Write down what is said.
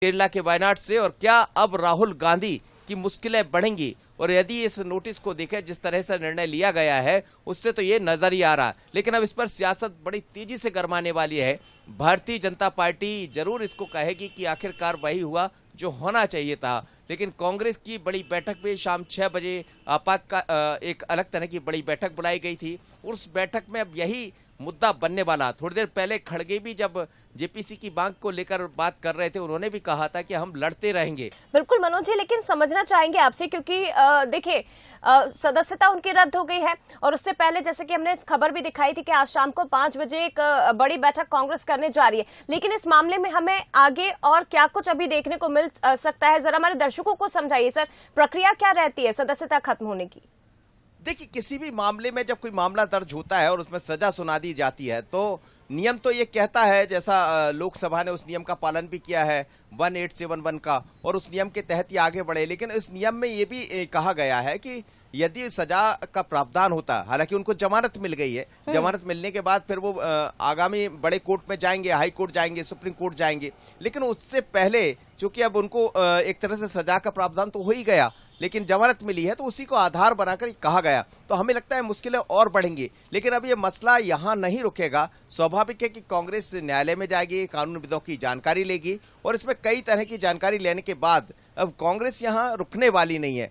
केरला के वायनाड से, और क्या अब राहुल गांधी की मुश्किलें बढ़ेंगी? और यदि इस नोटिस को देखें, जिस तरह से निर्णय लिया गया है, उससे तो ये नजर ही आ रहा। लेकिन अब इस पर सियासत बड़ी तेजी से गरमाने वाली है। भारतीय जनता पार्टी जरूर इसको कहेगी कि आखिरकार वही हुआ जो होना चाहिए था, लेकिन कांग्रेस की बड़ी बैठक में शाम 6 बजे एक अलग तरह की बड़ी बैठक बुलाई गई थी। उस बैठक में अब यही मुद्दा बनने वाला। थोड़ी देर पहले खड़गे भी जब जेपीसी की मांग को लेकर बात कर रहे थे, उन्होंने भी कहा था कि हम लड़ते रहेंगे। बिल्कुल मनोज जी, लेकिन समझना चाहेंगे आपसे, क्योंकि देखिए सदस्यता उनकी रद्द हो गई है, और उससे पहले जैसे कि हमने खबर भी दिखाई थी कि आज शाम को 5 बजे एक बड़ी बैठक कांग्रेस करने जा रही है। लेकिन इस मामले में हमें आगे और क्या कुछ अभी देखने को मिल सकता है, जरा हमारे दर्शकों को समझाइए सर, प्रक्रिया क्या रहती है सदस्यता खत्म होने की? देखिए, किसी भी मामले में जब कोई मामला दर्ज होता है और उसमें सजा सुना दी जाती है, तो नियम तो ये कहता है, जैसा लोकसभा ने उस नियम का पालन भी किया है 1871 का, और उस नियम के तहत ही आगे बढ़े। लेकिन इस नियम में ये भी कहा गया है कि यदि सजा का प्रावधान होता, हालांकि उनको जमानत मिल गई है, जमानत मिलने के बाद फिर वो आगामी बड़े कोर्ट में जाएंगे, हाई कोर्ट जाएंगे, सुप्रीम कोर्ट जाएंगे। लेकिन उससे पहले चूंकि अब उनको एक तरह से सजा का प्रावधान तो हो ही गया, लेकिन जमानत मिली है, तो उसी को आधार बनाकर कहा गया। तो हमें लगता है मुश्किलें और बढ़ेंगी। लेकिन अब ये मसला यहाँ नहीं रुकेगा। स्वाभाविक है कि कांग्रेस न्यायालय में जाएगी, कानूनविदों की जानकारी लेगी, और इसमें कई तरह की जानकारी लेने के बाद अब कांग्रेस यहाँ रुकने वाली नहीं है।